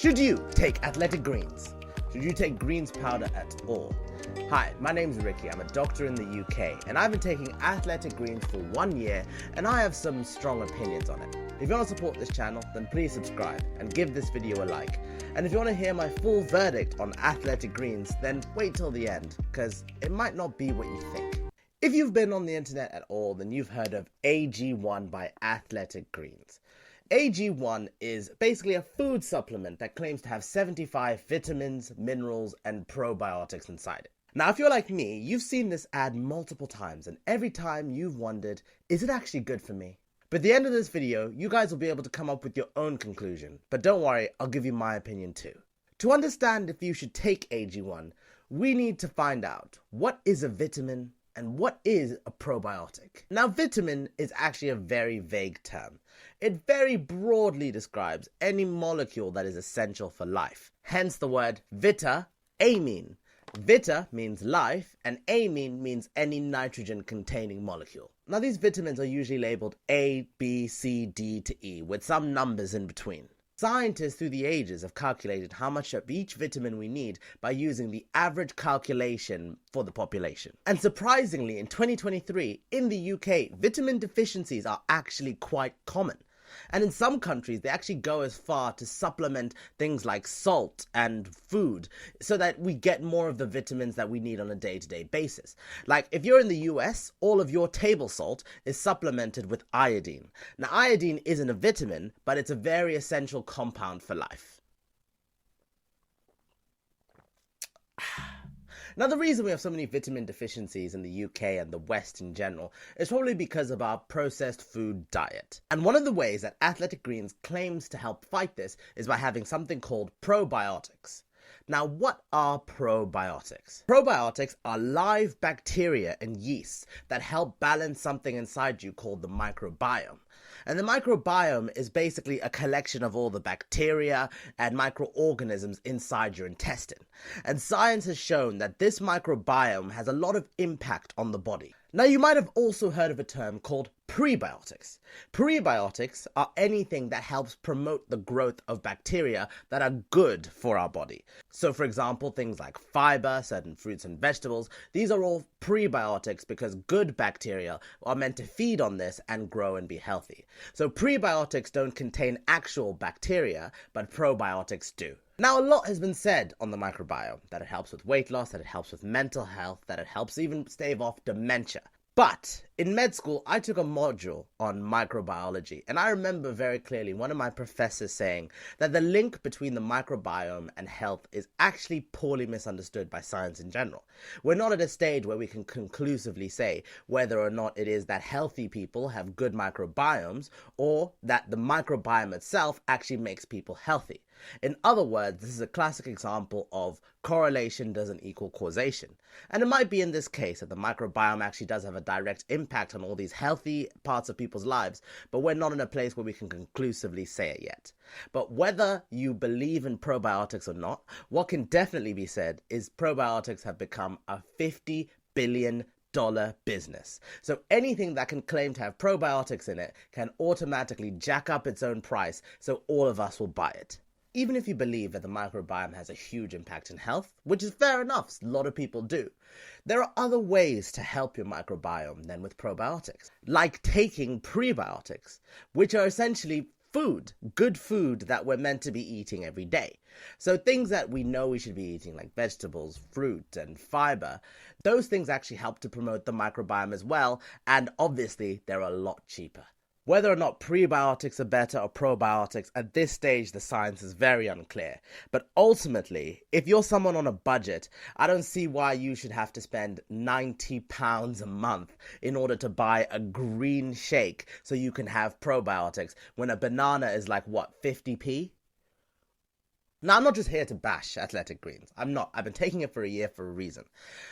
Should you take athletic greens? Should you take greens powder at all? Hi, my name's Riki. I'm a doctor in the UK and I've been taking athletic greens for 1 year and I have some strong opinions on it. If you want to support this channel, then please subscribe and give this video a like. And if you want to hear my full verdict on athletic greens, then wait till the end, because it might not be what you think. If you've been on the internet at all, then you've heard of AG1 by Athletic Greens. AG1 is basically a food supplement that claims to have 75 vitamins, minerals, and probiotics inside it. Now, if you're like me, you've seen this ad multiple times, and every time you've wondered, is it actually good for me? But at the end of this video, you guys will be able to come up with your own conclusion. But don't worry, I'll give you my opinion too. To understand if you should take AG1, we need to find out what is a vitamin and what is a probiotic. Now, vitamin is actually a very vague term. It very broadly describes any molecule that is essential for life. Hence the word vita, amine. Vita means life, and amine means any nitrogen-containing molecule. Now, these vitamins are usually labeled A, B, C, D to E, with some numbers in between. Scientists through the ages have calculated how much of each vitamin we need by using the average calculation for the population. And surprisingly, in 2023, in the UK, vitamin deficiencies are actually quite common. And in some countries, they actually go as far to supplement things like salt and food so that we get more of the vitamins that we need on a day-to-day basis. Like if you're in the US, all of your table salt is supplemented with iodine. Now, iodine isn't a vitamin, but it's a very essential compound for life. Now, the reason we have so many vitamin deficiencies in the UK and the West in general is probably because of our processed food diet. And one of the ways that Athletic Greens claims to help fight this is by having something called probiotics. Now, what are probiotics? Probiotics are live bacteria and yeasts that help balance something inside you called the microbiome. And the microbiome is basically a collection of all the bacteria and microorganisms inside your intestine. And science has shown that this microbiome has a lot of impact on the body. Now, you might have also heard of a term called prebiotics. Prebiotics are anything that helps promote the growth of bacteria that are good for our body. So, for example, things like fiber, certain fruits and vegetables, these are all prebiotics because good bacteria are meant to feed on this and grow and be healthy. So prebiotics don't contain actual bacteria, but probiotics do. Now, a lot has been said on the microbiome, that it helps with weight loss, that it helps with mental health, that it helps even stave off dementia. But in med school, I took a module on microbiology, and I remember very clearly one of my professors saying that the link between the microbiome and health is actually poorly misunderstood by science in general. We're not at a stage where we can conclusively say whether or not it is that healthy people have good microbiomes or that the microbiome itself actually makes people healthy. In other words, this is a classic example of correlation doesn't equal causation. And it might be in this case that the microbiome actually does have a direct impact on all these healthy parts of people's lives, but we're not in a place where we can conclusively say it yet. But whether you believe in probiotics or not, what can definitely be said is probiotics have become a $50 billion business. So anything that can claim to have probiotics in it can automatically jack up its own price, so all of us will buy it. Even if you believe that the microbiome has a huge impact in health, which is fair enough, a lot of people do, there are other ways to help your microbiome than with probiotics, like taking prebiotics, which are essentially food, good food that we're meant to be eating every day. So things that we know we should be eating, like vegetables, fruit, and fiber, those things actually help to promote the microbiome as well, and obviously they're a lot cheaper. Whether or not prebiotics are better or probiotics, at this stage the science is very unclear. But ultimately, if you're someone on a budget, I don't see why you should have to spend £90 a month in order to buy a green shake so you can have probiotics when a banana is like, what, 50p? Now, I'm not just here to bash Athletic Greens. I'm not. I've been taking it for a year for a reason.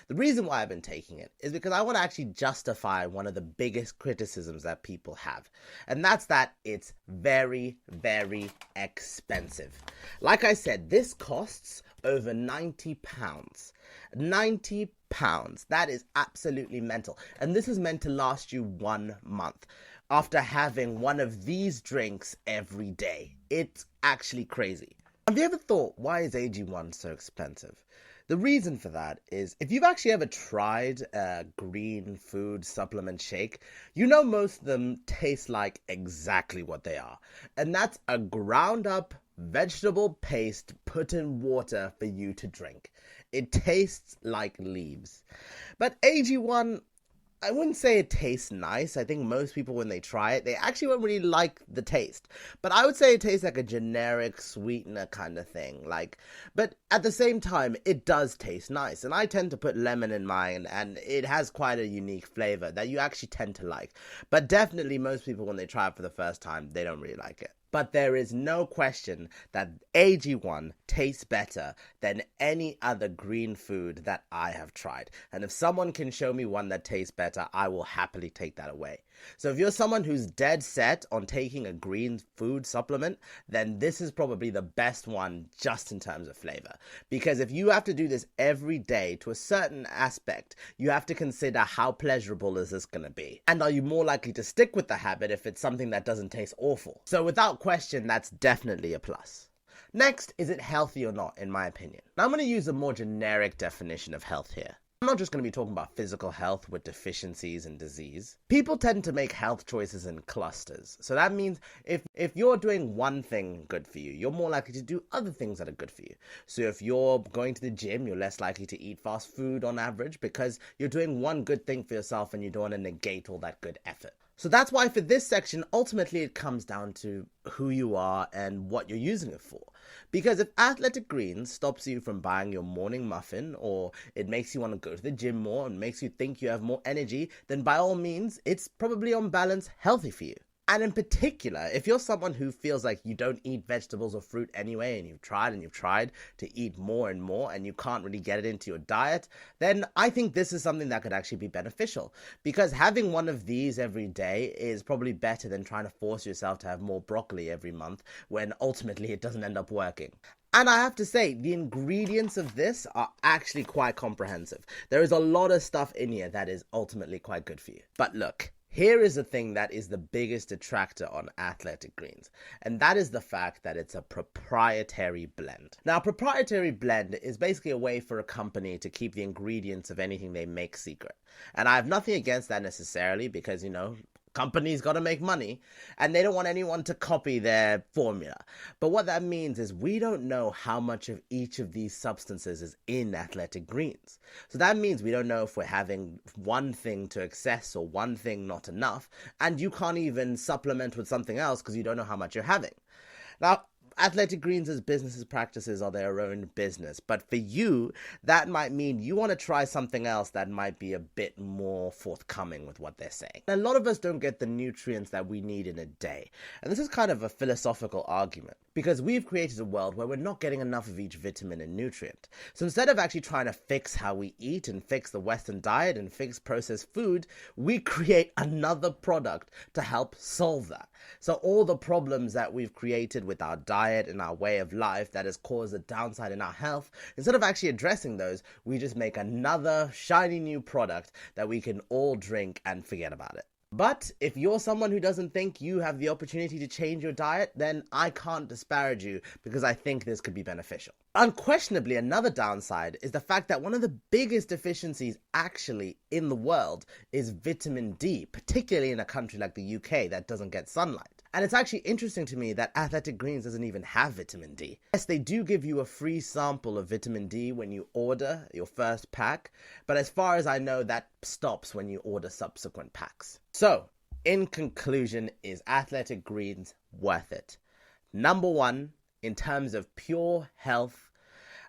The reason why I've been taking it is because I want to actually justify one of the biggest criticisms that people have. And that's that it's very, very expensive. Like I said, this costs over £90. £90. That is absolutely mental. And this is meant to last you 1 month after having one of these drinks every day. It's actually crazy. Have you ever thought, why is AG1 so expensive? The reason for that is, if you've actually ever tried a green food supplement shake, you know most of them taste like exactly what they are. And that's a ground up vegetable paste put in water for you to drink. It tastes like leaves. But AG1, I wouldn't say it tastes nice. I think most people, when they try it, they actually won't really like the taste. But I would say it tastes like a generic sweetener kind of thing. But at the same time, it does taste nice. And I tend to put lemon in mine, and it has quite a unique flavor that you actually tend to like. But definitely most people, when they try it for the first time, they don't really like it. But there is no question that AG1 tastes better than any other green food that I have tried. And if someone can show me one that tastes better, I will happily take that away. So if you're someone who's dead set on taking a green food supplement, then this is probably the best one just in terms of flavor. Because if you have to do this every day to a certain aspect, you have to consider how pleasurable is this going to be. And are you more likely to stick with the habit if it's something that doesn't taste awful? So without question, that's definitely a plus. Next, is it healthy or not, in my opinion? Now I'm going to use a more generic definition of health here. I'm not just going to be talking about physical health with deficiencies and disease. People tend to make health choices in clusters. So that means if you're doing one thing good for you, you're more likely to do other things that are good for you. So if you're going to the gym, you're less likely to eat fast food on average because you're doing one good thing for yourself and you don't want to negate all that good effort. So that's why for this section, ultimately it comes down to who you are and what you're using it for. Because if Athletic Greens stops you from buying your morning muffin, or it makes you want to go to the gym more and makes you think you have more energy, then by all means, it's probably on balance healthy for you. And in particular, if you're someone who feels like you don't eat vegetables or fruit anyway, and you've tried to eat more and more, and you can't really get it into your diet, then I think this is something that could actually be beneficial. Because having one of these every day is probably better than trying to force yourself to have more broccoli every month, when ultimately it doesn't end up working. And I have to say, the ingredients of this are actually quite comprehensive. There is a lot of stuff in here that is ultimately quite good for you. But look, here is the thing that is the biggest detractor on Athletic Greens, and that is the fact that it's a proprietary blend. Now, proprietary blend is basically a way for a company to keep the ingredients of anything they make secret. And I have nothing against that necessarily because, companies got to make money and they don't want anyone to copy their formula. But what that means is we don't know how much of each of these substances is in Athletic Greens. So that means we don't know if we're having one thing to excess or one thing not enough. And you can't even supplement with something else because you don't know how much you're having. Now, Athletic Greens' business practices are their own business, but for you, that might mean you want to try something else that might be a bit more forthcoming with what they're saying. A lot of us don't get the nutrients that we need in a day, and this is kind of a philosophical argument, because we've created a world where we're not getting enough of each vitamin and nutrient. So instead of actually trying to fix how we eat and fix the Western diet and fix processed food, we create another product to help solve that. So all the problems that we've created with our diet and our way of life that has caused a downside in our health, instead of actually addressing those, we just make another shiny new product that we can all drink and forget about it. But if you're someone who doesn't think you have the opportunity to change your diet, then I can't disparage you because I think this could be beneficial. Unquestionably, another downside is the fact that one of the biggest deficiencies actually in the world is vitamin D, particularly in a country like the UK that doesn't get sunlight. And it's actually interesting to me that Athletic Greens doesn't even have vitamin D. Yes, they do give you a free sample of vitamin D when you order your first pack, but as far as I know, that stops when you order subsequent packs. So, in conclusion, is Athletic Greens worth it? Number one, in terms of pure health,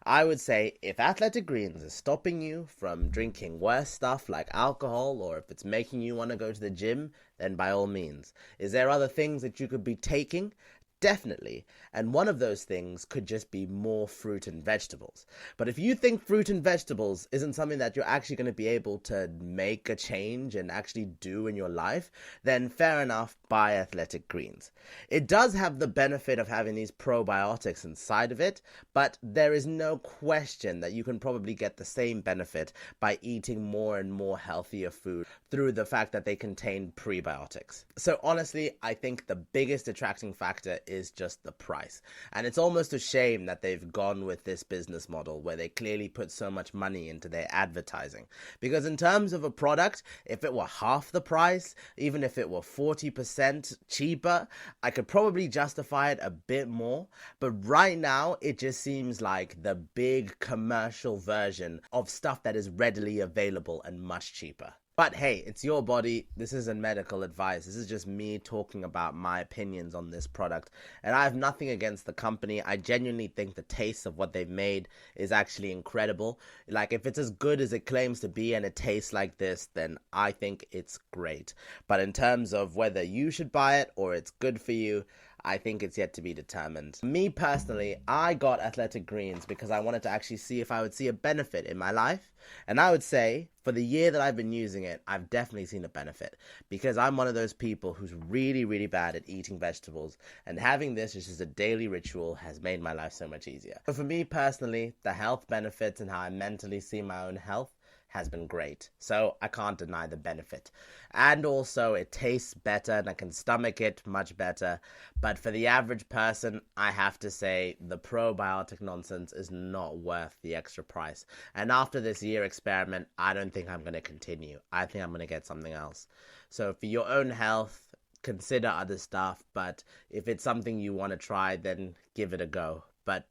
I would say if Athletic Greens is stopping you from drinking worse stuff like alcohol, or if it's making you want to go to the gym, then by all means. Is there other things that you could be taking? Definitely. And one of those things could just be more fruit and vegetables. But if you think fruit and vegetables isn't something that you're actually going to be able to make a change and actually do in your life, then fair enough, buy Athletic Greens. It does have the benefit of having these probiotics inside of it, but there is no question that you can probably get the same benefit by eating more and more healthier food through the fact that they contain prebiotics. So honestly, I think the biggest attracting factor is just the price. And it's almost a shame that they've gone with this business model where they clearly put so much money into their advertising. Because in terms of a product, if it were half the price, even if it were 40% cheaper, I could probably justify it a bit more. But right now, it just seems like the big commercial version of stuff that is readily available and much cheaper. But hey, it's your body. This isn't medical advice. This is just me talking about my opinions on this product. And I have nothing against the company. I genuinely think the taste of what they've made is actually incredible. Like, if it's as good as it claims to be and it tastes like this, then I think it's great. But in terms of whether you should buy it or it's good for you, I think it's yet to be determined. Me personally, I got Athletic Greens because I wanted to actually see if I would see a benefit in my life. And I would say, for the year that I've been using it, I've definitely seen a benefit. Because I'm one of those people who's really, really bad at eating vegetables. And having this, which is a daily ritual, has made my life so much easier. So for me personally, the health benefits and how I mentally see my own health has been great. So I can't deny the benefit. And also it tastes better and I can stomach it much better. But for the average person, I have to say the probiotic nonsense is not worth the extra price. And after this year experiment, I don't think I'm going to continue. I think I'm going to get something else. So for your own health, consider other stuff. But if it's something you want to try, then give it a go. But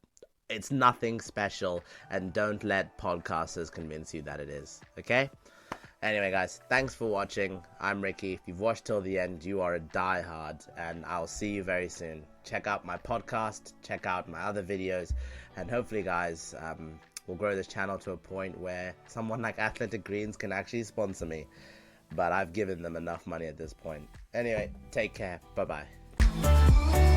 it's nothing special, and don't let podcasters convince you that it is, okay? Anyway, guys, thanks for watching. I'm Ricky. If you've watched till the end, you are a diehard, and I'll see you very soon. Check out my podcast, check out my other videos, and hopefully, guys, we'll grow this channel to a point where someone like Athletic Greens can actually sponsor me. But I've given them enough money at this point. Anyway, take care. Bye-bye.